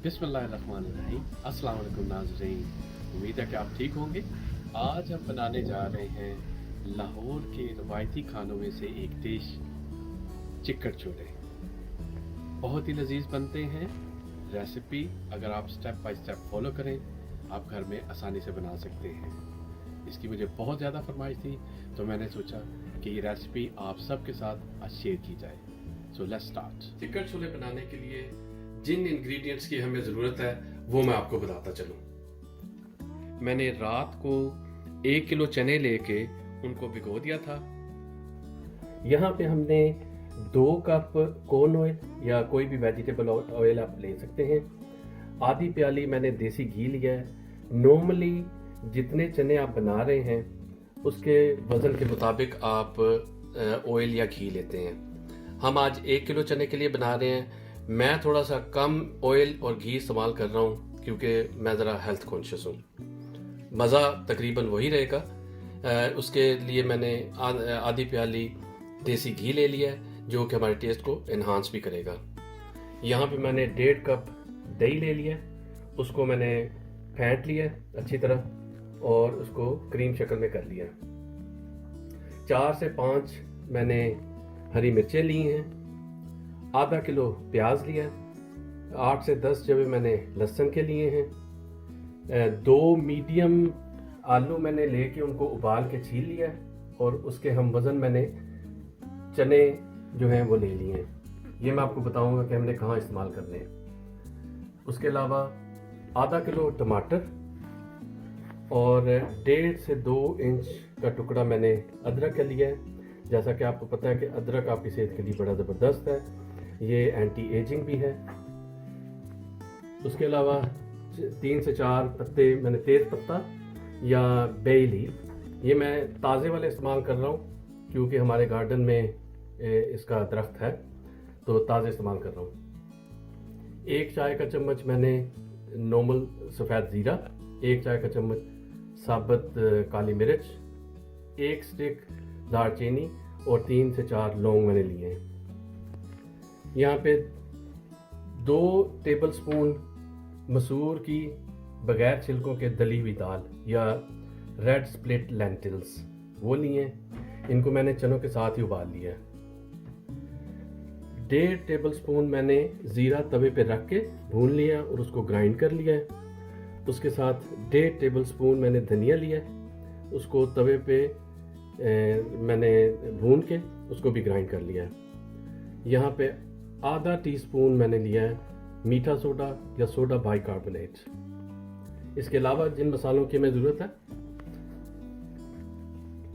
बिस्मिल्लाहिर्रहमानिर्रहीम। अस्सलाम वालेकुम नाज़रीन, उम्मीद है कि आप ठीक होंगे। आज हम बनाने जा रहे हैं लाहौर के रवायती खानों में से एक डिश, चिकन छोले। बहुत ही लजीज बनते हैं। रेसिपी अगर आप स्टेप बाय स्टेप फॉलो करें, आप घर में आसानी से बना सकते हैं। इसकी मुझे बहुत ज़्यादा फरमाइश थी, तो मैंने सोचा कि ये रेसिपी आप सबके साथ आज शेयर की जाए। So let's start. Chicken chole बनाने के लिए जिन इंग्रेडिएंट्स की हमें ज़रूरत है वो मैं आपको बताता चलूँ। मैंने रात को 1 किलो चने लेके उनको भिगो दिया था। यहाँ पे हमने 2 कप कॉर्न ऑयल या कोई भी वेजिटेबल ऑयल आप ले सकते हैं। आधी प्याली मैंने देसी घी लिया है। नॉर्मली जितने चने आप बना रहे हैं उसके वज़न के मुताबिक आप ऑयल या घी लेते हैं। हम आज 1 किलो चने के लिए बना रहे हैं। मैं थोड़ा सा कम ऑयल और घी इस्तेमाल कर रहा हूँ क्योंकि मैं ज़रा हेल्थ कॉन्शियस हूँ। मज़ा तकरीबन वही रहेगा। उसके लिए मैंने आधी प्याली देसी घी ले लिया है जो कि हमारे टेस्ट को इन्हांस भी करेगा। यहाँ पे मैंने 1.5 कप दही ले लिया, उसको मैंने फेंट लिया अच्छी तरह और उसको क्रीम शक्ल में कर लिया। 4 से 5 मैंने हरी मिर्चें ली हैं, आधा किलो प्याज लिया, 8 से 10 जवे मैंने लहसुन के लिए हैं, 2 मीडियम आलू मैंने लेके उनको उबाल के छील लिया और उसके हम वज़न मैंने चने जो हैं वो ले लिए हैं। ये मैं आपको बताऊंगा कि हमने कहाँ इस्तेमाल करने हैं। उसके अलावा आधा किलो टमाटर और 1.5 से 2 इंच का टुकड़ा मैंने अदरक का लिया है। जैसा कि आपको पता है कि अदरक आपकी सेहत के लिए बड़ा ज़बरदस्त है, ये एंटी एजिंग भी है। उसके अलावा 3 से 4 पत्ते मैंने तेज़ पत्ता या बे लीफ, ये मैं ताज़े वाले इस्तेमाल कर रहा हूँ क्योंकि हमारे गार्डन में इसका दरख्त है, तो ताज़े इस्तेमाल कर रहा हूँ। 1 चाय का चम्मच मैंने नॉर्मल सफ़ेद ज़ीरा, 1 चाय का चम्मच साबुत काली मिर्च, 1 स्टिक दालचीनी और 3 से 4 लौंग मैंने लिए हैं। यहाँ पे 2 टेबल स्पून मसूर की बगैर छिलकों के दली हुई दाल या रेड स्प्लिट लेंटिल्स वो लिए हैं। इनको मैंने चनों के साथ ही उबाल लिया है। 1.5 टेबल स्पून मैंने ज़ीरा तवे पे रख के भून लिया और उसको ग्राइंड कर लिया है। उसके साथ 1.5 टेबल स्पून मैंने धनिया लिया है, उसको तवे पे मैंने भून के उसको भी ग्राइंड कर लिया है। यहाँ पे आधा टीस्पून मैंने लिया है मीठा सोडा या सोडा बाइकार्बोनेट। इसके अलावा जिन मसालों की हमें ज़रूरत है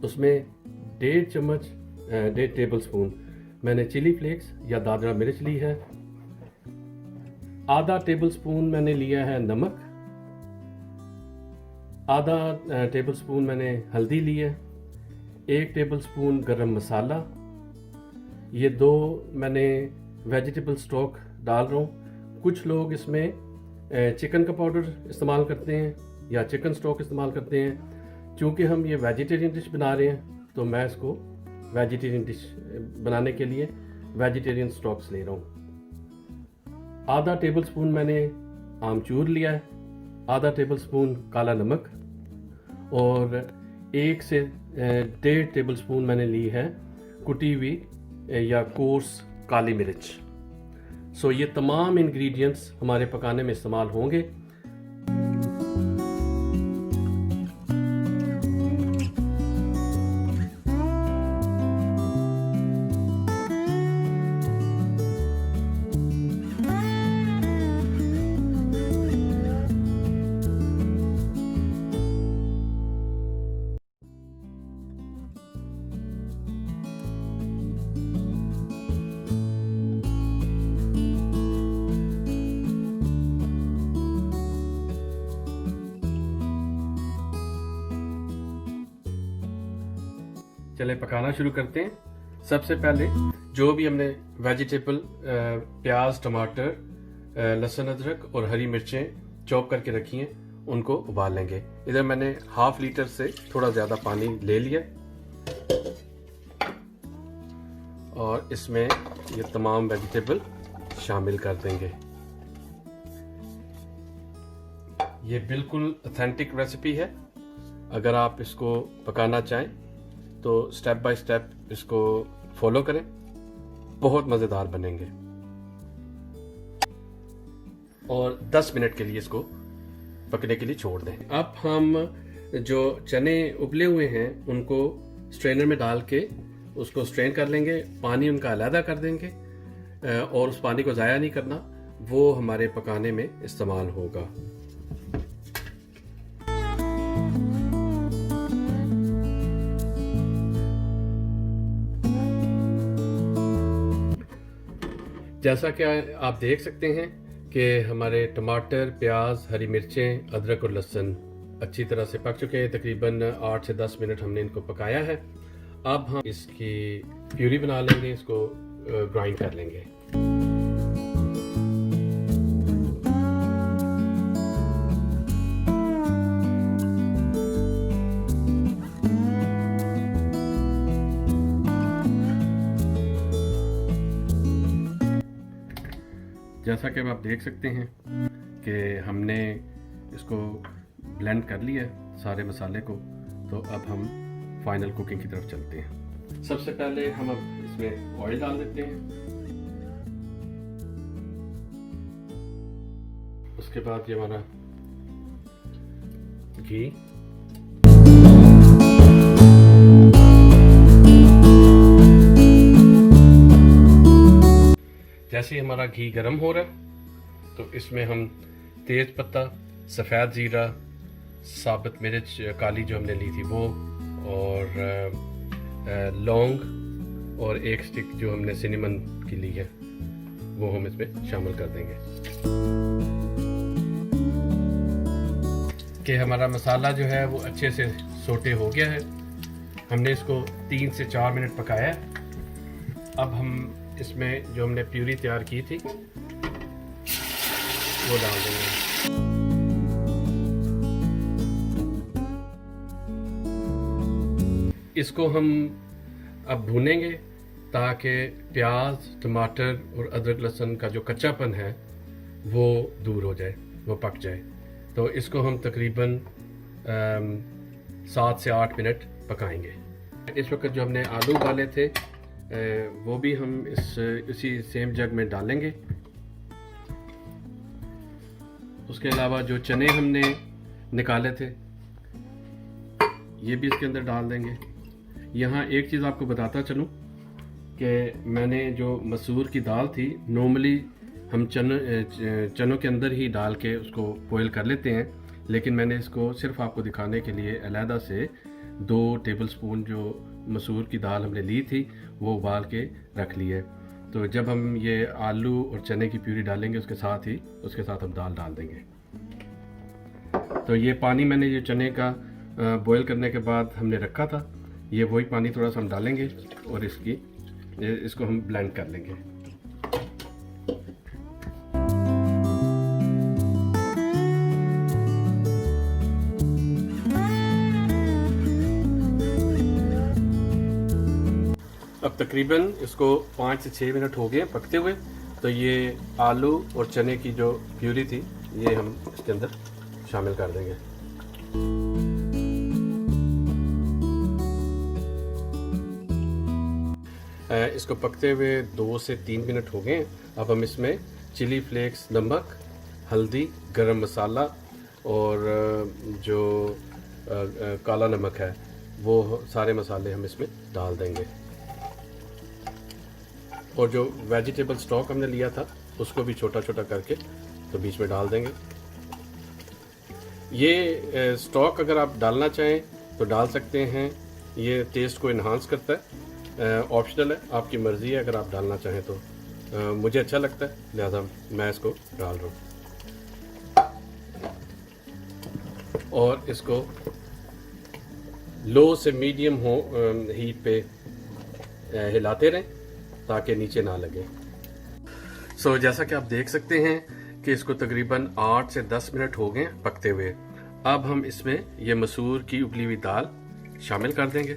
उसमें 1.5 टेबल स्पून मैंने चिली फ्लेक्स या दादरा मिर्च ली है, आधा टेबल स्पून मैंने लिया है नमक, आधा टेबल स्पून मैंने हल्दी ली है, 1 टेबल स्पून गरम मसाला, ये 2 मैंने वेजिटेबल स्टॉक डाल रहा हूँ। कुछ लोग इसमें चिकन का पाउडर इस्तेमाल करते हैं या चिकन स्टॉक इस्तेमाल करते हैं। चूँकि हम ये वेजिटेरियन डिश बना रहे हैं तो मैं इसको वेजिटेरियन डिश बनाने के लिए वेजिटेरियन स्टॉक्स ले रहा हूँ। आधा टेबल स्पून मैंने आमचूर लिया है, आधा टेबल स्पून काला नमक और 1 से 1.5 टेबल स्पून मैंने ली है कुटी हुई या कोर्स काली मिर्च। सो ये तमाम इंग्रेडिएंट्स हमारे पकाने में इस्तेमाल होंगे। चले पकाना शुरू करते हैं। सबसे पहले जो भी हमने वेजिटेबल प्याज, टमाटर, लहसुन, अदरक और हरी मिर्चें चॉप करके रखी हैं उनको उबाल लेंगे। इधर मैंने 1/2 लीटर से थोड़ा ज़्यादा पानी ले लिया और इसमें ये तमाम वेजिटेबल शामिल कर देंगे। ये बिल्कुल ऑथेंटिक रेसिपी है। अगर आप इसको पकाना चाहें तो स्टेप बाय स्टेप इसको फॉलो करें, बहुत मज़ेदार बनेंगे। और 10 मिनट के लिए इसको पकने के लिए छोड़ दें। अब हम जो चने उबले हुए हैं उनको स्ट्रेनर में डाल के उसको स्ट्रेन कर लेंगे, पानी उनका अलहदा कर देंगे और उस पानी को ज़ाया नहीं करना, वो हमारे पकाने में इस्तेमाल होगा। जैसा कि आप देख सकते हैं कि हमारे टमाटर, प्याज, हरी मिर्चें, अदरक और लहसुन अच्छी तरह से पक चुके हैं। तकरीबन 8 से 10 मिनट हमने इनको पकाया है। अब हम इसकी प्यूरी बना लेंगे, इसको ग्राइंड कर लेंगे। जैसा कि आप देख सकते हैं कि हमने इसको ब्लेंड कर लिया है सारे मसाले को, तो अब हम फाइनल कुकिंग की तरफ चलते हैं। सबसे पहले हम अब इसमें ऑयल डाल देते हैं, उसके बाद ये हमारा घी, जैसे हमारा घी गर्म हो रहा है तो इसमें हम तेज पत्ता, सफ़ेद ज़ीरा, साबुत मिर्च काली जो हमने ली थी वो, और लौंग और एक स्टिक जो हमने सिनेमन की ली है वो हम इसमें शामिल कर देंगे। कि हमारा मसाला जो है वो अच्छे से सोटे हो गया है। हमने इसको 3 से 4 मिनट पकाया है। अब हम इसमें जो हमने प्यूरी तैयार की थी वो डाल देंगे। इसको हम अब भूनेंगे ताकि प्याज, टमाटर और अदरक लहसुन का जो कच्चापन है वो दूर हो जाए, वो पक जाए। तो इसको हम तकरीबन 7 से 8 मिनट पकाएंगे। इस वक्त जो हमने आलू उबाले थे वो भी हम इसी सेम जग में डालेंगे। उसके अलावा जो चने हमने निकाले थे ये भी इसके अंदर डाल देंगे। यहाँ एक चीज़ आपको बताता चलूँ कि मैंने जो मसूर की दाल थी, नॉर्मली हम चनों के अंदर ही डाल के उसको बॉयल कर लेते हैं, लेकिन मैंने इसको सिर्फ आपको दिखाने के लिए अलहदा से 2 टेबलस्पून जो मसूर की दाल हमने ली थी वो उबाल के रख ली है। तो जब हम ये आलू और चने की प्यूरी डालेंगे उसके साथ हम दाल डाल देंगे। तो ये पानी मैंने ये चने का बॉयल करने के बाद हमने रखा था, ये वही पानी थोड़ा सा हम डालेंगे और इसको हम ब्लेंड कर लेंगे। अब तकरीबन इसको 5 से 6 मिनट हो गए पकते हुए। तो ये आलू और चने की जो प्यूरी थी ये हम इसके अंदर शामिल कर देंगे। इसको पकते हुए 2 से 3 मिनट हो गए। अब हम इसमें चिली फ्लेक्स, नमक, हल्दी, गरम मसाला और जो काला नमक है वो सारे मसाले हम इसमें डाल देंगे। और जो वेजिटेबल स्टॉक हमने लिया था उसको भी छोटा छोटा करके तो बीच में डाल देंगे। ये स्टॉक अगर आप डालना चाहें तो डाल सकते हैं, ये टेस्ट को इन्हांस करता है, ऑप्शनल है, आपकी मर्ज़ी है। अगर आप डालना चाहें तो मुझे अच्छा लगता है, लिहाजा मैं इसको डाल रहा हूँ। और इसको लो से मीडियम हीट पे हिलाते रहें ताकि नीचे ना लगे। सो जैसा कि आप देख सकते हैं कि इसको तकरीबन 8 से 10 मिनट हो गए पकते हुए। अब हम इसमें ये मसूर की उबली हुई दाल शामिल कर देंगे।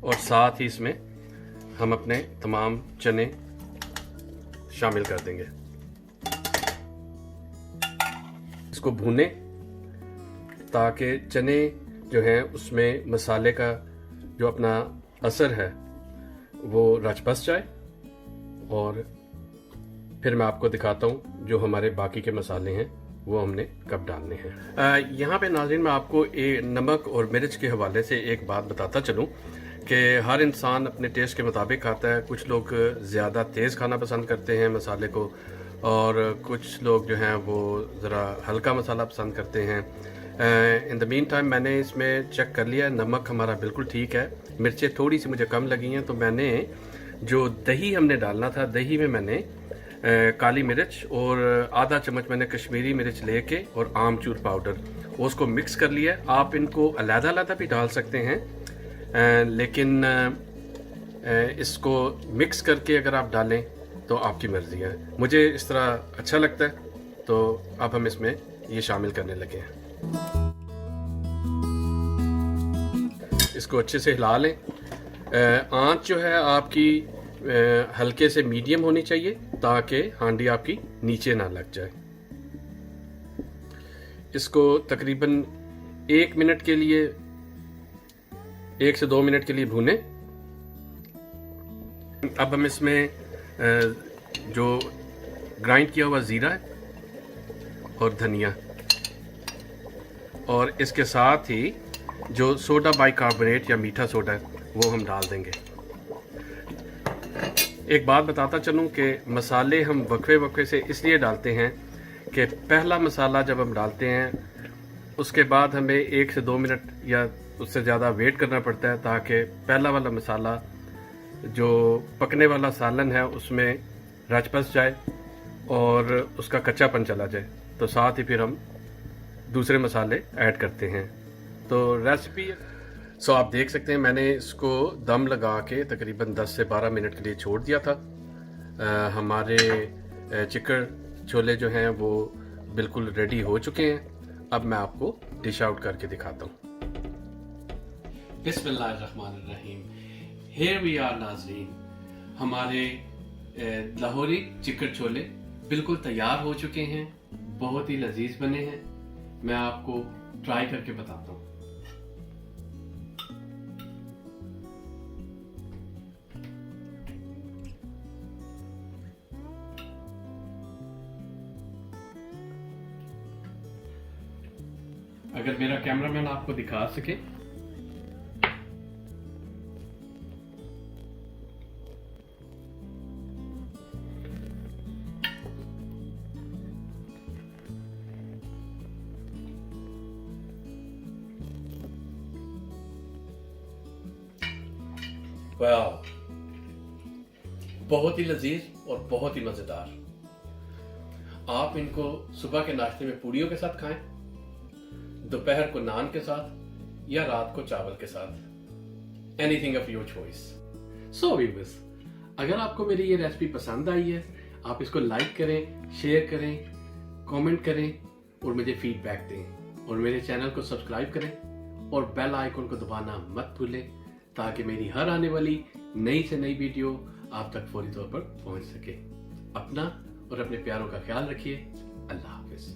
और साथ ही इसमें हम अपने तमाम चने शामिल कर देंगे। इसको भूनें ताकि चने जो हैं उसमें मसाले का जो अपना असर है वो रच बस जाए, और फिर मैं आपको दिखाता हूँ जो हमारे बाकी के मसाले हैं वो हमने कब डालने हैं। यहाँ पे नाज़रीन मैं आपको नमक और मिर्च के हवाले से एक बात बताता चलूँ कि हर इंसान अपने टेस्ट के मुताबिक खाता है। कुछ लोग ज़्यादा तेज़ खाना पसंद करते हैं मसाले को, और कुछ लोग जो हैं वो ज़रा हल्का मसाला पसंद करते हैं। इन द मीन टाइम मैंने इसमें चेक कर लिया, नमक हमारा बिल्कुल ठीक है, मिर्चें थोड़ी सी मुझे कम लगी हैं, तो मैंने जो दही हमने डालना था, दही में मैंने काली मिर्च और आधा चम्मच मैंने कश्मीरी मिर्च लेके और आमचूर पाउडर उसको मिक्स कर लिया। आप इनको अलग-अलग भी डाल सकते हैं, लेकिन इसको मिक्स करके अगर आप डालें तो आपकी मर्ज़ी है। मुझे इस तरह अच्छा लगता है, तो अब हम इसमें ये शामिल करने लगे हैं। इसको अच्छे से हिला लें। आंच जो है आपकी हल्के से मीडियम होनी चाहिए ताकि हांडी आपकी नीचे ना लग जाए। इसको तकरीबन 1 मिनट के लिए, 1 से 2 मिनट के लिए भूनें। अब हम इसमें जो ग्राइंड किया हुआ ज़ीरा है और धनिया, और इसके साथ ही जो सोडा बाइकार्बोनेट या मीठा सोडा है वो हम डाल देंगे। एक बात बताता चलूँ कि मसाले हम वक्फे वक्फे से इसलिए डालते हैं कि पहला मसाला जब हम डालते हैं उसके बाद हमें 1 से 2 मिनट या उससे ज़्यादा वेट करना पड़ता है ताकि पहला वाला मसाला जो पकने वाला सालन है उसमें रच बस जाए और उसका कच्चापन चला जाए, तो साथ ही फिर हम दूसरे मसाले ऐड करते हैं। तो रेसिपी आप देख सकते हैं मैंने इसको दम लगा के तकरीबन 10 से 12 मिनट के लिए छोड़ दिया था। हमारे चिकन छोले जो हैं वो बिल्कुल रेडी हो चुके हैं। अब मैं आपको डिश आउट करके दिखाता हूँ। बिस्मिल्लाहिर्रहमानिर्रहीम। Here we are नाज़रीन, हमारे लाहौरी चिकन छोले बिल्कुल तैयार हो चुके हैं, बहुत ही लजीज बने हैं। मैं आपको ट्राई करके बताता हूँ। अगर मेरा कैमरामैन आपको दिखा सके, वाह, बहुत ही लजीज और बहुत ही मजेदार। आप इनको सुबह के नाश्ते में पूड़ियों के साथ खाएं, दोपहर को नान के साथ, या रात को चावल के साथ। Anything of your choice. So viewers, अगर आपको मेरी ये रेसिपी पसंद आई है, आप इसको लाइक करें, शेयर करें, कमेंट करें और मुझे फीडबैक दें, और मेरे चैनल को सब्सक्राइब करें और बेल आइकन को दबाना मत भूलें ताकि मेरी हर आने वाली नई से नई वीडियो आप तक फौरी तौर पर पहुंच सके। अपना और अपने प्यारों का ख्याल रखिए। अल्लाह हाफिज।